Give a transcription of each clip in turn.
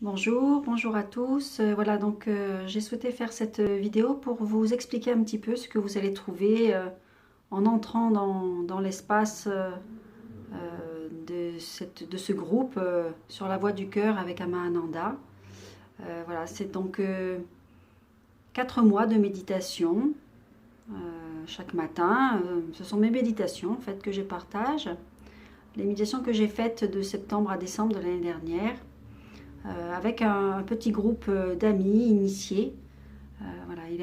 Bonjour à tous. Voilà, donc j'ai souhaité faire cette vidéo pour vous expliquer un petit peu ce que vous allez trouver en entrant dans l'espace de ce groupe sur la voie du cœur avec Amahananda. Voilà, c'est donc 4 mois de méditation chaque matin. Ce sont mes méditations en fait que je partage. Les méditations que j'ai faites de septembre à décembre de l'année dernière. Avec un petit groupe d'amis initiés. Voilà, il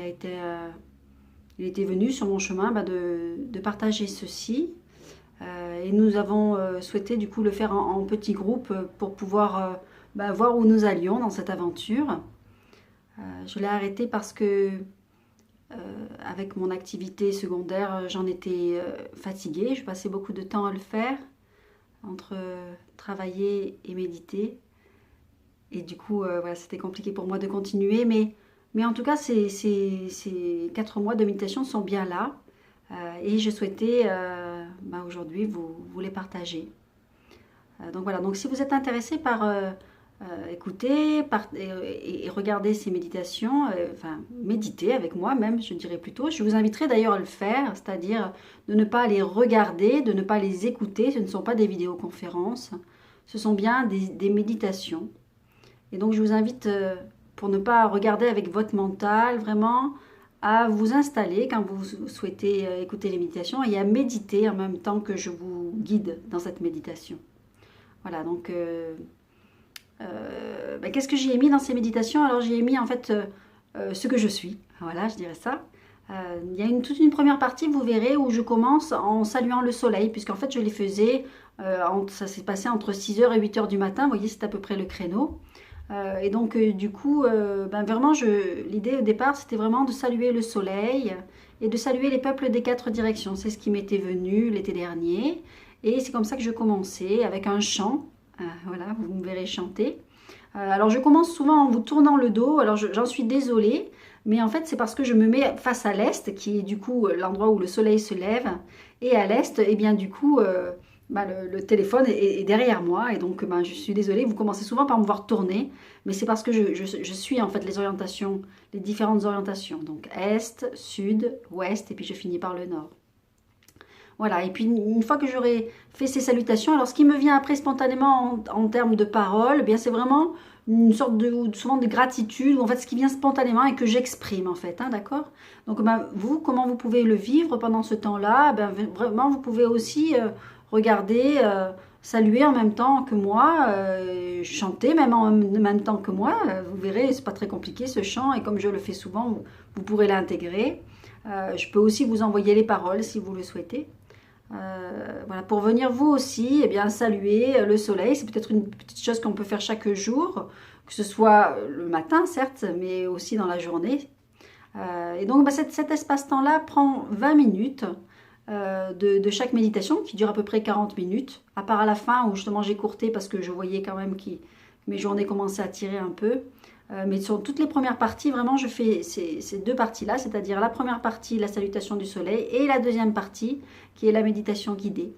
était venu sur mon chemin de partager ceci. Et nous avons souhaité du coup le faire en petit groupe pour pouvoir voir où nous allions dans cette aventure. Je l'ai arrêté parce que avec mon activité secondaire, j'en étais fatiguée. Je passais beaucoup de temps à le faire, entre travailler et méditer. Et du coup, voilà, c'était compliqué pour moi de continuer. Mais en tout cas, ces 4 mois de méditation sont bien là. Et je souhaitais aujourd'hui vous les partager. Donc voilà, donc si vous êtes intéressé par écouter et regarder ces méditations, enfin méditer avec moi même, je dirais plutôt, je vous inviterai d'ailleurs à le faire, c'est-à-dire de ne pas les regarder, de ne pas les écouter. Ce ne sont pas des vidéoconférences, ce sont bien des méditations. Et donc je vous invite, pour ne pas regarder avec votre mental, vraiment à vous installer quand vous souhaitez écouter les méditations et à méditer en même temps que je vous guide dans cette méditation. Voilà, donc qu'est-ce que j'y ai mis dans ces méditations? Alors j'y ai mis en fait ce que je suis, voilà, je dirais ça. Il y a toute une première partie, vous verrez, où je commence en saluant le soleil, puisqu'en fait je les faisais, ça s'est passé entre 6h et 8h du matin, vous voyez, c'est à peu près le créneau. Et donc du coup, vraiment, l'idée au départ, c'était vraiment de saluer le soleil et de saluer les peuples des 4 directions. C'est ce qui m'était venu l'été dernier. Et c'est comme ça que je commençais, avec un chant. Voilà, vous me verrez chanter. Alors je commence souvent en vous tournant le dos. Alors j'en suis désolée, mais en fait c'est parce que je me mets face à l'est, qui est du coup l'endroit où le soleil se lève. Et à l'est, et bien du coup... le téléphone est derrière moi et donc je suis désolée, vous commencez souvent par me voir tourner, mais c'est parce que je suis en fait les orientations, les différentes orientations, donc est, sud, ouest et puis je finis par le nord. Voilà, et puis une fois que j'aurai fait ces salutations, alors ce qui me vient après spontanément en termes de paroles, eh bien c'est vraiment une sorte souvent de gratitude, ou en fait ce qui vient spontanément et que j'exprime en fait, hein, d'accord? Donc vous, comment vous pouvez le vivre pendant ce temps-là? Vraiment, vous pouvez aussi regarder, saluer en même temps que moi, chanter même en même temps que moi. Vous verrez, c'est pas très compliqué ce chant, et comme je le fais souvent, vous pourrez l'intégrer. Je peux aussi vous envoyer les paroles si vous le souhaitez. Voilà, pour venir vous aussi saluer le soleil. C'est peut-être une petite chose qu'on peut faire chaque jour, que ce soit le matin certes, mais aussi dans la journée. Et donc cet espace-temps-là prend 20 minutes de chaque méditation, qui dure à peu près 40 minutes, à part à la fin où justement j'ai courté parce que je voyais quand même que mes journées commençaient à tirer un peu. Mais sur toutes les premières parties, vraiment, je fais ces 2 parties-là, c'est-à-dire la première partie, la salutation du soleil, et la deuxième partie, qui est la méditation guidée.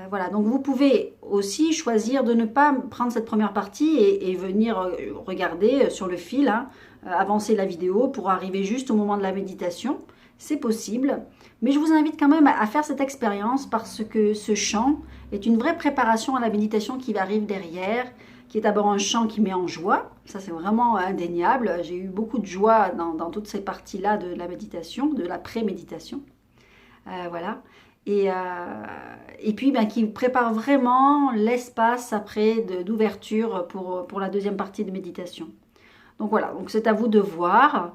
Voilà, donc vous pouvez aussi choisir de ne pas prendre cette première partie et venir regarder sur le fil, hein, avancer la vidéo pour arriver juste au moment de la méditation. C'est possible, mais je vous invite quand même à faire cette expérience parce que ce chant est une vraie préparation à la méditation qui arrive derrière, qui est d'abord un chant qui met en joie. Ça, c'est vraiment indéniable. J'ai eu beaucoup de joie dans toutes ces parties-là de la méditation, de la pré-méditation. Voilà. Et puis, qui prépare vraiment l'espace après d'ouverture pour la deuxième partie de méditation. Donc voilà, donc c'est à vous de voir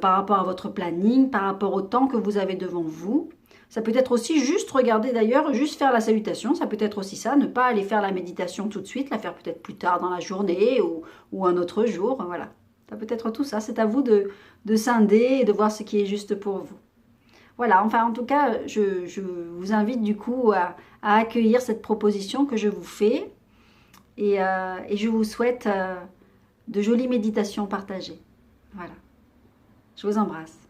par rapport à votre planning, par rapport au temps que vous avez devant vous. Ça peut être aussi juste regarder d'ailleurs, juste faire la salutation, ça peut être aussi ça, ne pas aller faire la méditation tout de suite, la faire peut-être plus tard dans la journée ou un autre jour, voilà. Ça peut être tout ça, c'est à vous de scinder et de voir ce qui est juste pour vous. Voilà, enfin en tout cas, je vous invite du coup à accueillir cette proposition que je vous fais et je vous souhaite de jolies méditations partagées. Voilà, je vous embrasse.